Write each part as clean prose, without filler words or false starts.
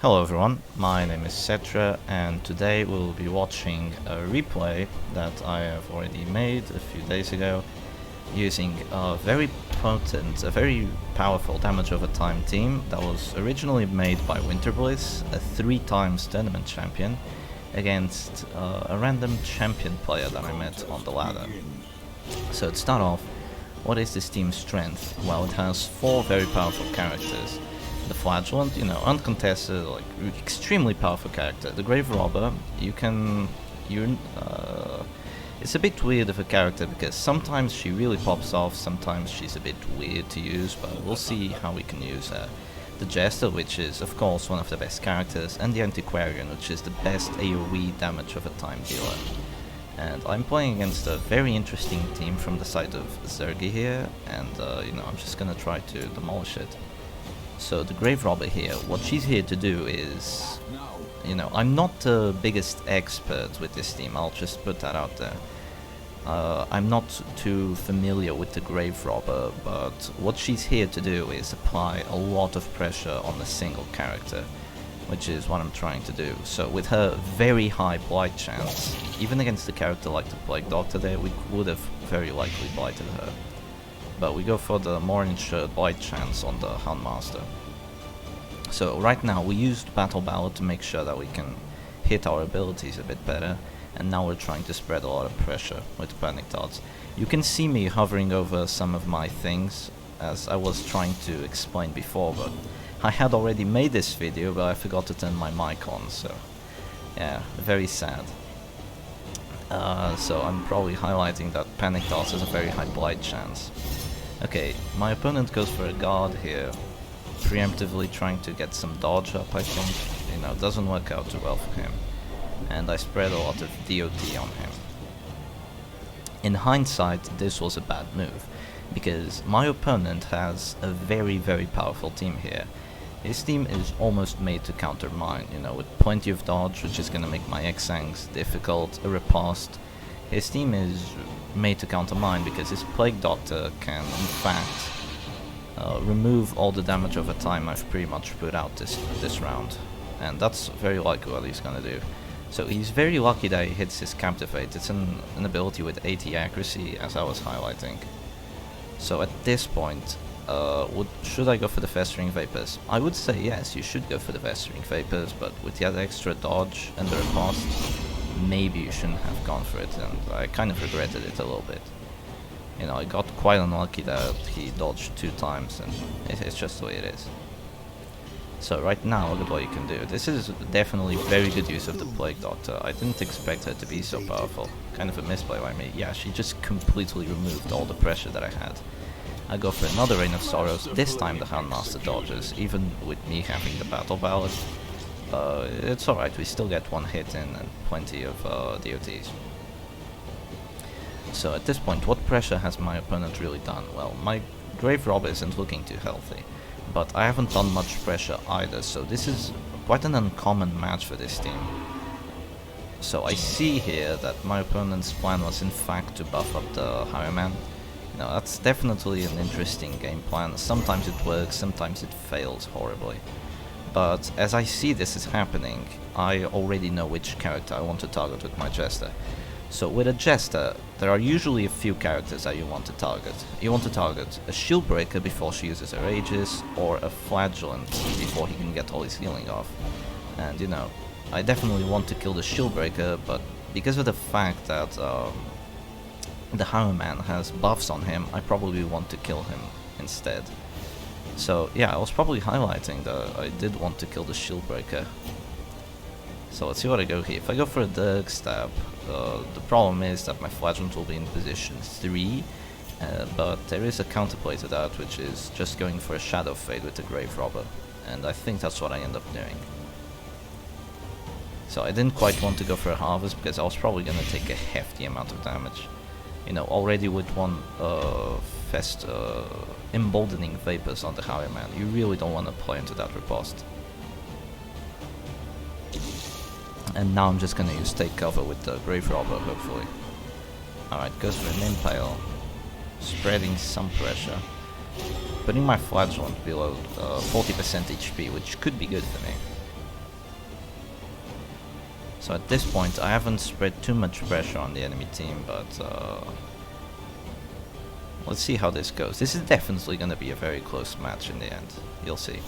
Hello everyone, my name is Cetra and today we'll be watching a replay that I have already made a few days ago using a very potent, a very powerful damage over time team that was originally made by Wynterbliss, a 3-times tournament champion, against a random champion player that I met on the ladder. So to start off, what is this team's strength? Well, it has 4 very powerful characters. The Flagellant, uncontested, extremely powerful character. The Grave Robber, it's a bit weird of a character because sometimes she really pops off, sometimes she's a bit weird to use, but we'll see how we can use her. The Jester, which is of course one of the best characters, and the Antiquarian, which is the best AoE damage of a time dealer. And I'm playing against a very interesting team from the side of Zergi here, and I'm just gonna try to demolish it. So the Grave Robber here, what she's here to do is, I'm not the biggest expert with this team, I'll just put that out there. I'm not too familiar with the Grave Robber, but what she's here to do is apply a lot of pressure on a single character, which is what I'm trying to do. So with her very high blight chance, even against a character like the Plague Doctor there, we would have very likely blighted her. But we go for the more insured blight chance on the Houndmaster. So right now we used Battle Ballad to make sure that we can hit our abilities a bit better, and now we're trying to spread a lot of pressure with Panic Dots. You can see me hovering over some of my things, as I was trying to explain before, but I had already made this video, but I forgot to turn my mic on, so yeah, very sad. So I'm probably highlighting that Panic Dots has a very high blight chance. Okay, my opponent goes for a guard here, preemptively trying to get some dodge up, I think. It doesn't work out too well for him. And I spread a lot of DoT on him. In hindsight, this was a bad move, because my opponent has a very, very powerful team here. His team is almost made to counter mine, with plenty of dodge, which is gonna make my X-Sangs difficult, a riposte. His team is made to counter mine because his Plague Doctor can, in fact, remove all the damage over time I've pretty much put out this round. And that's very likely what he's gonna do. So he's very lucky that he hits his Captivate. It's an ability with 80 accuracy, as I was highlighting. So at this point, should I go for the Festering Vapors? I would say yes, you should go for the Festering Vapors, but with the extra dodge and the riposte, maybe you shouldn't have gone for it, and I kind of regretted it a little bit. I got quite unlucky that he dodged 2 times, and it's just the way it is. So right now, look at what you can do. This is definitely very good use of the Plague Doctor. I didn't expect her to be so powerful. Kind of a misplay by me. Yeah, she just completely removed all the pressure that I had. I go for another Reign of Sorrows. This time the Houndmaster dodges, even with me having the Battle Ballad. It's alright, we still get 1 hit in and plenty of DOTs. So at this point, what pressure has my opponent really done? Well, my Grave Robber isn't looking too healthy, but I haven't done much pressure either, so this is quite an uncommon match for this team. So I see here that my opponent's plan was in fact to buff up the Highwayman. That's definitely an interesting game plan. Sometimes it works, sometimes it fails horribly. But as I see this is happening, I already know which character I want to target with my Jester. So with a Jester, there are usually a few characters that you want to target. You want to target a Shieldbreaker before she uses her Aegis, or a Flagellant before he can get all his healing off. And I definitely want to kill the Shieldbreaker, but because of the fact that the Highwayman has buffs on him, I probably want to kill him instead. So yeah, I was probably highlighting that I did want to kill the Shieldbreaker. So let's see what I go here. If I go for a Dirk Stab, the problem is that my Flagellant will be in position 3, but there is a counterplay to that, which is just going for a Shadow Fade with the Grave Robber, and I think that's what I end up doing. So I didn't quite want to go for a Harvest because I was probably going to take a hefty amount of damage. Already with 1 emboldening Vapors on the Highwayman, you really don't want to play into that riposte. And now I'm just gonna use Take Cover with the Grave Robber, hopefully. Alright, goes for an Impale, spreading some pressure. putting my Flagellant below 40% HP, which could be good for me. So at this point I haven't spread too much pressure on the enemy team, but let's see how this goes. This is definitely going to be a very close match in the end. You'll see.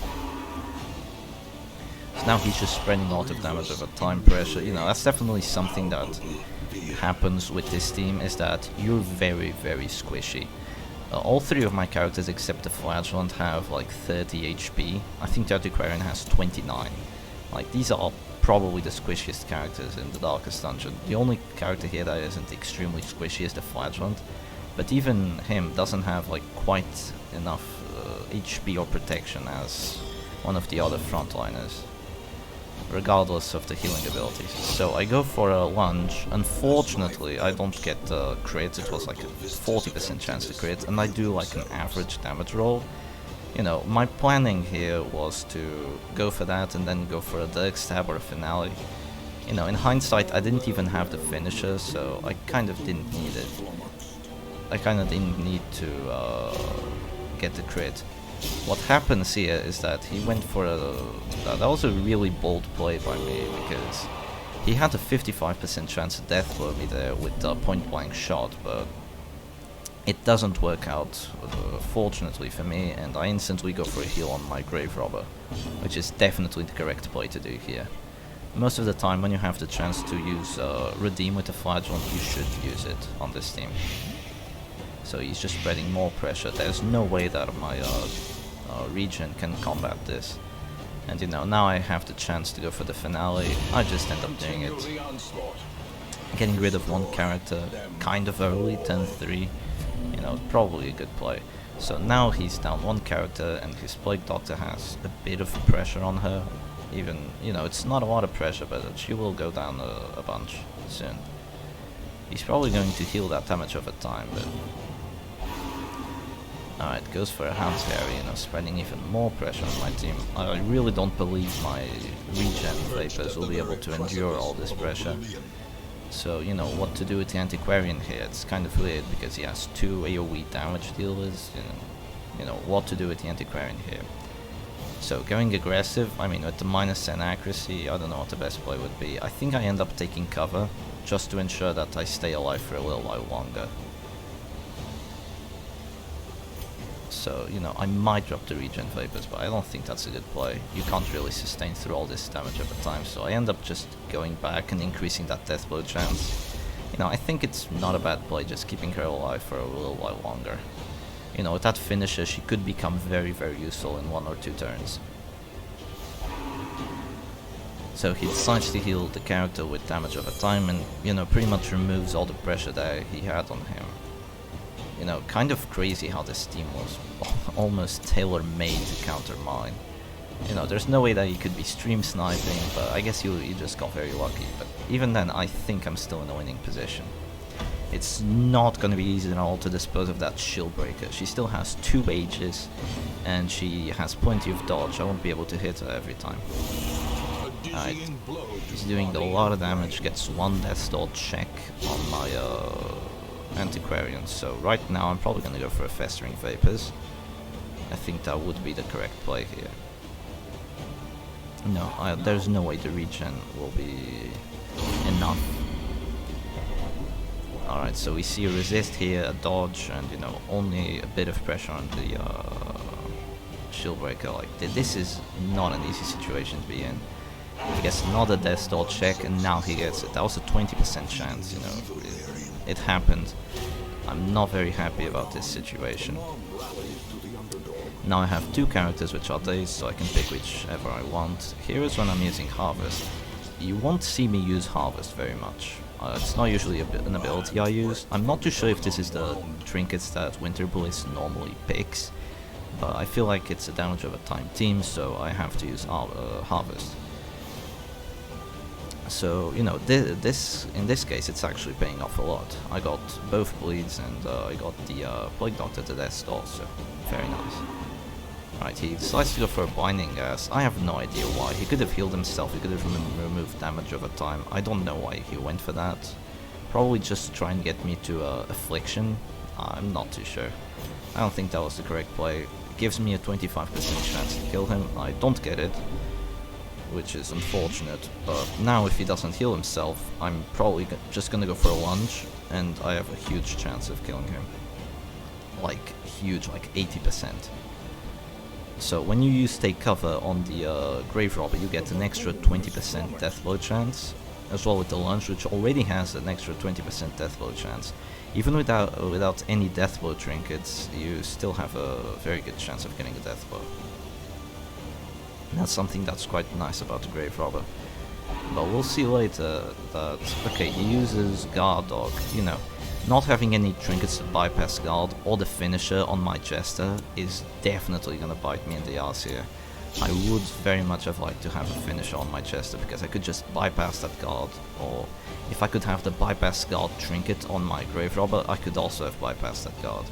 So now he's just spreading a lot of damage over time pressure. You know, that's definitely something that happens with this team, is that you're very, very squishy. All three of my characters except the Flagellant have like 30 HP. I think the Antiquarian has 29. Like, these are probably the squishiest characters in the Darkest Dungeon. The only character here that isn't extremely squishy is the Flagellant, but even him doesn't have like quite enough HP or protection as one of the other frontliners, regardless of the healing abilities. So I go for a lunge. Unfortunately, I don't get the crit. It was like a 40% chance to crit, and I do like an average damage roll. You know, my planning here was to go for that and then go for a direct stab or a finale. You know, in hindsight, I didn't even have the finisher, so I kind of didn't need it. I kind of didn't need to get the crit. What happens here is that he went for a... that was a really bold play by me, because he had a 55% chance to death blow me there with a point blank shot, but it doesn't work out, fortunately for me, and I instantly go for a heal on my Grave Robber, which is definitely the correct play to do here. Most of the time when you have the chance to use Redeem with the Flagellant, you should use it on this team. So he's just spreading more pressure. There's no way that my regen can combat this. And you know, now I have the chance to go for the finale. I just end up doing it. Getting rid of one character kind of early, 10-3. You know, probably a good play. So now he's down one character, and his Plague Doctor has a bit of pressure on her. Even, you know, it's not a lot of pressure, but she will go down a bunch soon. He's probably going to heal that damage over time, but... Alright, goes for a Hound's Harry, you know, spreading even more pressure on my team. I really don't believe my regen Vapors will be able to endure all this pressure. So, you know, what to do with the Antiquarian here, it's kind of weird, because he has 2 AoE damage dealers, you know, what to do with the Antiquarian here. So, going aggressive, I mean, with the -10 accuracy, I don't know what the best play would be. I think I end up taking cover, just to ensure that I stay alive for a little while longer. So, you know, I might drop the regen Vapors, but I don't think that's a good play. You can't really sustain through all this damage over time, so I end up just going back and increasing that death blow chance. You know, I think it's not a bad play, just keeping her alive for a little while longer. You know, with that finisher, she could become very, very useful in 1 or 2 turns. So he decides to heal the character with damage over time and, you know, pretty much removes all the pressure that he had on him. You know, kind of crazy how this team was almost tailor-made to counter mine. You know, there's no way that you could be stream sniping, but I guess you just got very lucky. But even then, I think I'm still in a winning position. It's not gonna be easy at all to dispose of that shield breaker. She still has 2 ages, and she has plenty of dodge. I won't be able to hit her every time. Alright, he's doing a lot of damage, gets 1 death dodge check on my Antiquarian, so right now I'm probably gonna go for a Festering Vapors. I think that would be the correct play here. No, there's no way the regen will be enough. Alright, so we see a resist here, a dodge, and you know, only a bit of pressure on the shield breaker. Like, this is not an easy situation to be in. He gets another death dodge check, and now he gets it. That was a 20% chance, you know. It happened. I'm not very happy about this situation. Now I have 2 characters which are dazed, so I can pick whichever I want. Here is when I'm using Harvest. You won't see me use Harvest very much. It's not usually an ability I use. I'm not too sure if this is the trinkets that Wynterbliss normally picks, but I feel like it's a damage over time team, so I have to use Harvest. So, you know, in this case it's actually paying off a lot. I got both bleeds, and I got the Plague Doctor to death also. Very nice. Right, he decides to go for a Binding Gas. I have no idea why. He could have healed himself, he could have removed damage over time. I don't know why he went for that. Probably just to try and get me to Affliction. I'm not too sure. I don't think that was the correct play. It gives me a 25% chance to kill him. I don't get it. which is unfortunate. But now if he doesn't heal himself, I'm probably just gonna go for a lunge, and I have a huge chance of killing him. Like, huge, like 80%. So when you use Take Cover on the Grave Robber, you get an extra 20% death blow chance, as well with the lunge, which already has an extra 20% death blow chance. Even without any death blow trinkets, you still have a very good chance of getting a death blow. And that's something that's quite nice about the Grave Robber. But we'll see later that, okay, he uses Guard Dog, you know. Not having any trinkets to bypass guard or the finisher on my Jester is definitely gonna bite me in the ass here. I would very much have liked to have a finisher on my Jester because I could just bypass that guard, or if I could have the bypass guard trinket on my Grave Robber, I could also have bypassed that guard.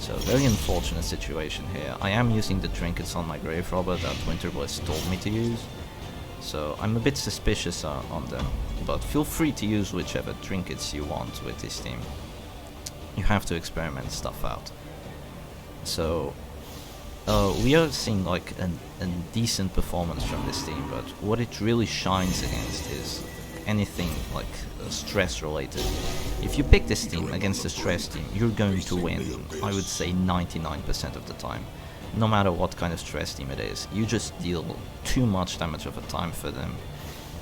So very unfortunate situation here. I am using the trinkets on my Grave Robber that Wynterbliss told me to use, so I'm a bit suspicious on them. But feel free to use whichever trinkets you want with this team. You have to experiment stuff out. So we are seeing like a decent performance from this team, but what it really shines against is anything like stress related. If you pick this team against a stress team, you're going to win, I would say 99% of the time. No matter what kind of stress team it is, you just deal too much damage of a time for them.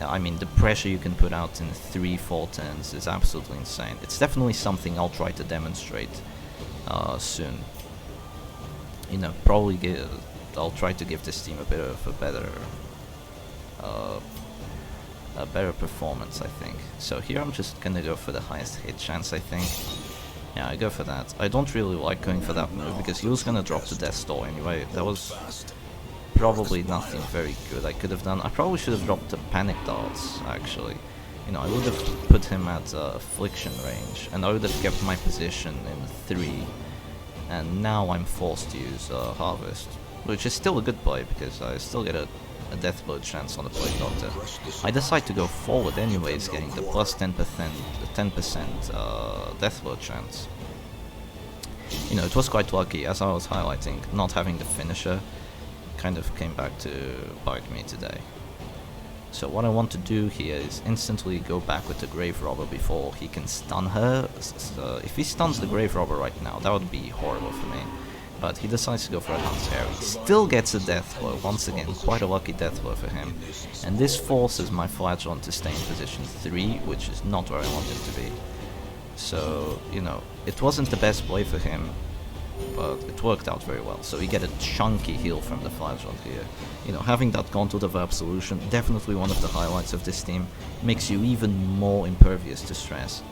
I mean, the pressure you can put out in 3-4 turns is absolutely insane. It's definitely something I'll try to demonstrate soon. You know, probably I'll try to give this team a bit of a better performance, I think. So here I'm just gonna go for the highest hit chance, I think. Yeah, I go for that. I don't really like going for that move because he was gonna drop to Death's Door anyway. That was probably nothing very good I could have done. I probably should have dropped the Panic Darts, actually. You know, I would have put him at Affliction range, and I would have kept my position in 3. And now I'm forced to use Harvest, which is still a good play because I still get a death blow chance on the Plague Doctor. I decide to go forward anyways, getting the plus 10% death blow chance. You know, it was quite lucky, as I was highlighting, not having the finisher kind of came back to bite me today. So what I want to do here is instantly go back with the Grave Robber before he can stun her. If he stuns the Grave Robber right now, that would be horrible for me. But he decides to go for a Hunt's Harry. Still gets a death blow, once again, quite a lucky death blow for him. And this forces my Flagellant to stay in position 3, which is not where I want him to be. So, you know, it wasn't the best play for him, but it worked out very well. So we get a chunky heal from the Flagellant here. You know, having that Gauntlet of Absolution, definitely one of the highlights of this team, makes you even more impervious to stress.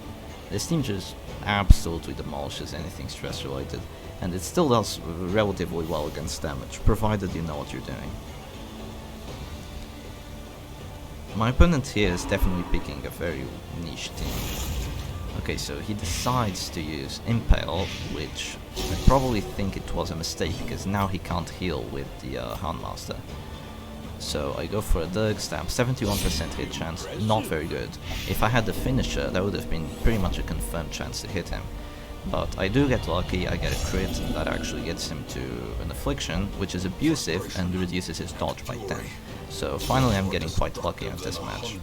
This team just absolutely demolishes anything stress related, and it still does relatively well against damage, provided you know what you're doing. My opponent here is definitely picking a very niche team. Okay, so he decides to use Impale, which I probably think it was a mistake because now he can't heal with the Houndmaster. So I go for a Dirk Stab, 71% hit chance, not very good. If I had the finisher, that would have been pretty much a confirmed chance to hit him. But I do get lucky, I get a crit that actually gets him to an Affliction, which is abusive and reduces his dodge by 10. So finally I'm getting quite lucky at this match.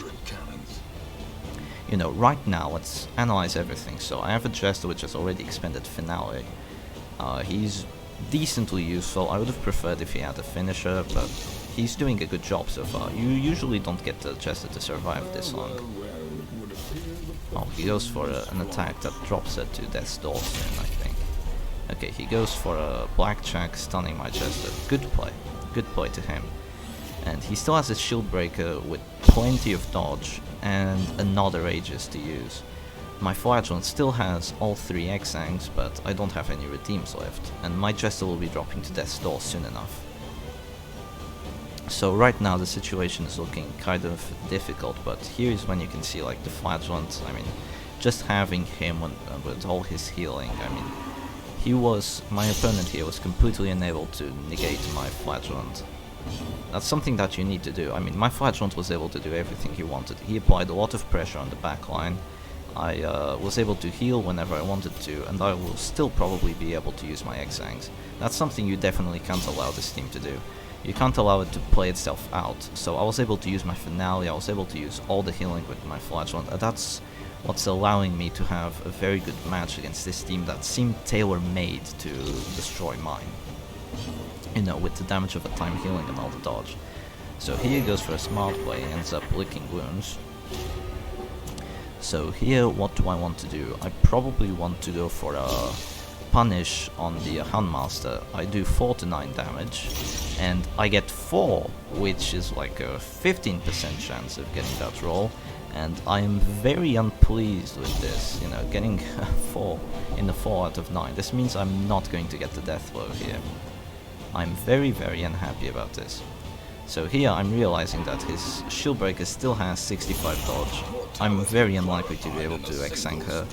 You know, right now, let's analyze everything. So I have a Jester which has already expended Finale. He's decently useful. I would have preferred if he had a finisher, but he's doing a good job so far. You usually don't get the Jester to survive this long. Oh, he goes for an attack that drops it to Death's Door soon, I think. Okay, he goes for a Blackjack, stunning my Jester. Good play to him. And he still has a Shield Breaker with plenty of dodge and another Aegis to use. My Flagellant still has all 3 Exangs, but I don't have any redeems left, and my Jester will be dropping to Death's Door soon enough. So right now the situation is looking kind of difficult, but here is when you can see like the Flagellant. I mean, just having him with all his healing, I mean, my opponent here was completely unable to negate my Flagellant. That's something that you need to do. I mean, my Flagellant was able to do everything he wanted. He applied a lot of pressure on the back line. I was able to heal whenever I wanted to, and I will still probably be able to use my Exangs. That's something you definitely can't allow this team to do. you can't allow it to play itself out. So I was able to use my finale, I was able to use all the healing with my Flagellant, and that's what's allowing me to have a very good match against this team that seemed tailor-made to destroy mine. You know, with the damage of a time healing and all the dodge. So here he goes for a smart play, ends up licking wounds. So here, what do I want to do? I probably want to go for a punish on the Houndmaster. I do 4 to 9 damage, and I get 4, which is like a 15% chance of getting that roll, and I am very unpleased with this, you know, getting 4 in the 4 out of 9. This means I'm not going to get the death blow here. I'm very, very unhappy about this. So here I'm realizing that his shield breaker still has 65 dodge. I'm very unlikely to be able to X-Sank her.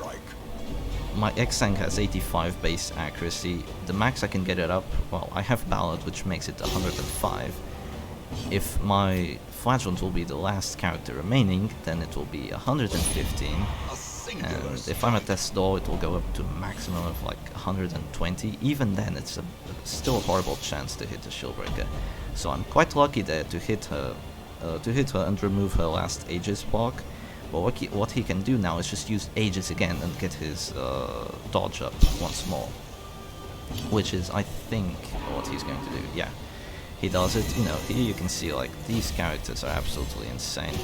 My X-Sank has 85 base accuracy. The max I can get it up, well, I have Ballad, which makes it 105. If my Flagellant will be the last character remaining, then it will be 115. And if I'm at death's door, it will go up to a maximum of like 120. Even then, it's still a horrible chance to hit the shield breaker. So I'm quite lucky there to hit her and remove her last Aegis block. But what he can do now is just use Aegis again and get his dodge up once more, which is, I think, what he's going to do. Yeah, he does it. You know, here you can see like these characters are absolutely insane.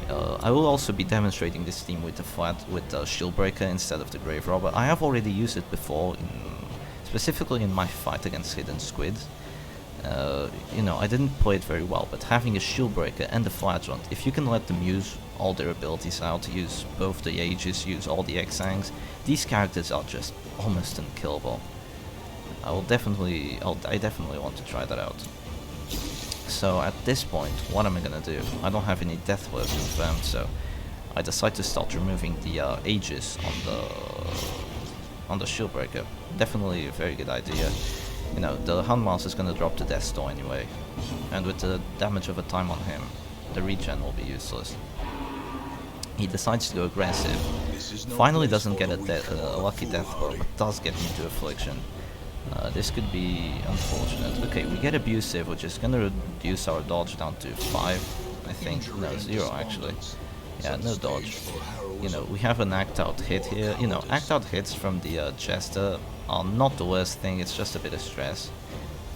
I will also be demonstrating this team with the shield breaker instead of the grave robber. I have already used it before, specifically in my fight against Hidden Squid. You know, I didn't play it very well, but having a shield breaker and the Flagellant, if you can let them use all their abilities out, use both the Aegis, use all the X-Sangs, these characters are just almost unkillable. I definitely want to try that out. So at this point, what am I gonna do? I don't have any death blows confirmed, so I decide to start removing the Aegis on the shield breaker. Definitely a very good idea. You know, the Houndmaster is gonna drop to death's door anyway, and with the damage of a time on him, the regen will be useless. He decides to go aggressive. Finally doesn't get a lucky death blow, but does get me into affliction. This could be unfortunate. Okay, we get abusive, which is gonna reduce our dodge down to 5, I think. No, 0 actually. Yeah, no dodge. You know, we have an act out hit here. You know, act out hits from the Jester are not the worst thing, it's just a bit of stress.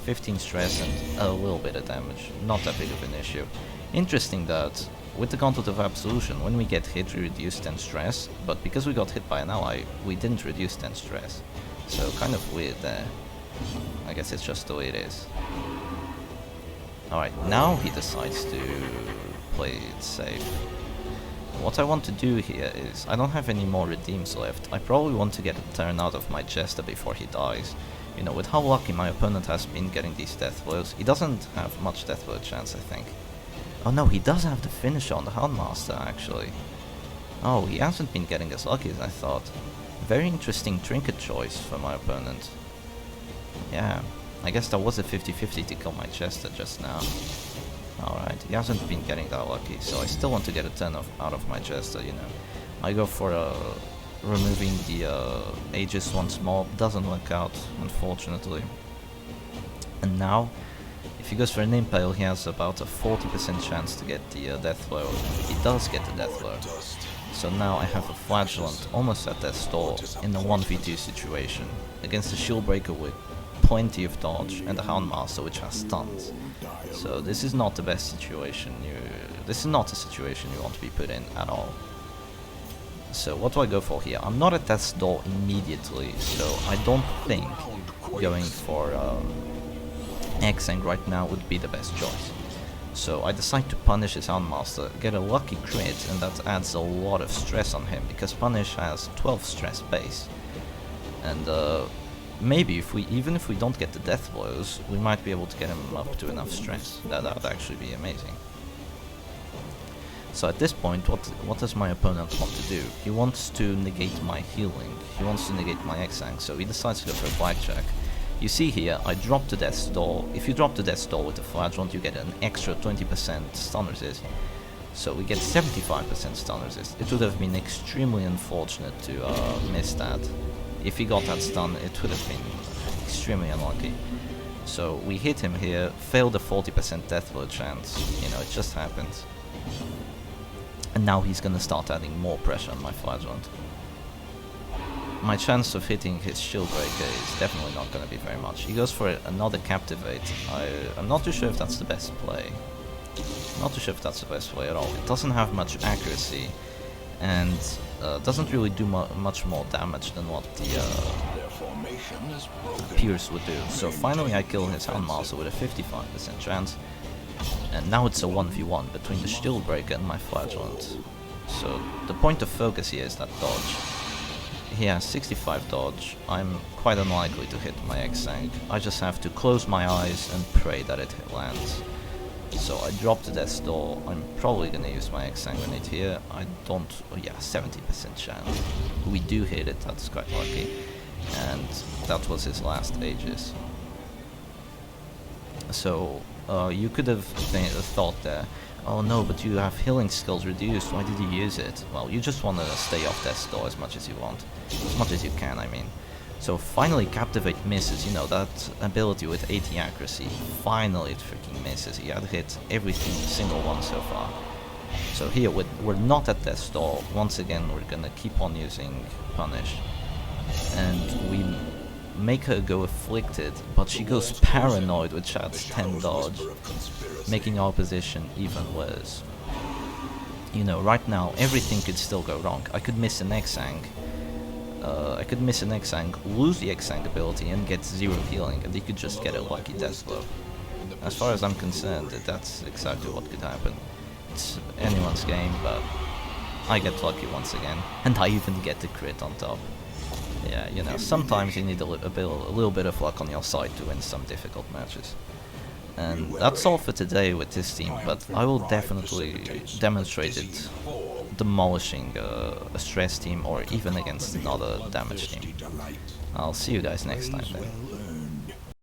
15 stress and a little bit of damage. Not that big of an issue. Interesting that with the Gauntlet of Absolution, when we get hit we reduce 10 stress, but because we got hit by an ally, we didn't reduce 10 stress. So kind of weird there. I guess it's just the way it is. Alright, now he decides to play it safe. What I want to do here is, I don't have any more redeems left. I probably want to get a turn out of my Jester before he dies. You know, with how lucky my opponent has been getting these death blows, he doesn't have much death blow chance, I think. Oh no, he does have the finisher on the Houndmaster, actually. Oh, he hasn't been getting as lucky as I thought. Very interesting trinket choice for my opponent. Yeah, I guess that was a 50-50 to kill my Jester just now. Alright, he hasn't been getting that lucky, so I still want to get a turn out of my Jester, you know. I go for removing the Aegis once more. Doesn't work out, unfortunately. And now, if he goes for an Impale, he has about a 40% chance to get the death blow. He does get the death blow. So now I have a Flagellant almost at death's door in a 1v2 situation against a shield breaker with plenty of dodge and a Houndmaster which has stuns. So this is not the best situation. This is not a situation you want to be put in at all. So what do I go for here? I'm not at death's door immediately, so I don't think going for X-Sank right now would be the best choice. So I decide to punish his Houndmaster, get a lucky crit, and that adds a lot of stress on him, because punish has 12 stress base. And maybe even if we don't get the death blows, we might be able to get him up to enough stress. That would actually be amazing. So at this point, what does my opponent want to do? He wants to negate my healing. He wants to negate my X-Sank, so he decides to go for a blackjack. You see here, I drop the death's door. If you drop the death's door with the Flagellant, you get an extra 20% stun resist. So we get 75% stun resist. It would have been extremely unfortunate to miss that. If he got that stun, it would have been extremely unlucky. So we hit him here, failed a 40% death blow chance, you know, it just happens. And now he's gonna start adding more pressure on my Flagellant. My chance of hitting his shield breaker is definitely not gonna be very much. He goes for another Captivate. I'm not too sure if that's the best play. Not too sure if that's the best play at all. It doesn't have much accuracy, and doesn't really do much more damage than what the Pierce would do. So finally I kill his Houndmaster with a 55% chance, and now it's a 1v1 between the Shield Breaker and my Flagellant. So the point of focus here is that dodge. He has 65 dodge. I'm quite unlikely to hit my X-Sank. I just have to close my eyes and pray that it lands. So I drop the Death's Door. I'm probably gonna use my X-Sank Grenade here. I don't... oh yeah, 70% chance. We do hit it, that's quite lucky. And that was his last Aegis. So you could have thought there, oh no, but you have healing skills reduced, why did you use it? Well, you just want to stay off Death's Door as much as you want. As much as you can, I mean. So finally Captivate misses, you know, that ability with 80 accuracy. Finally it freaking misses. He had hit every single one so far. So here we're not at Death's Door. Once again we're gonna keep on using Punish. And we make her go Afflicted, but she goes Paranoid, which adds 10 dodge, making our position even worse. You know, right now everything could still go wrong. I could miss an X-Sank. Lose the X-Sank ability and get 0 healing, and he could just get a lucky Death Blow. As far as I'm concerned, that's exactly what could happen. It's anyone's game, but I get lucky once again, and I even get the crit on top. Yeah, you know, sometimes you need a little bit of luck on your side to win some difficult matches. And that's all for today with this team, but I will definitely demonstrate it demolishing a stress team or even against another damage team. I'll see you guys next time then.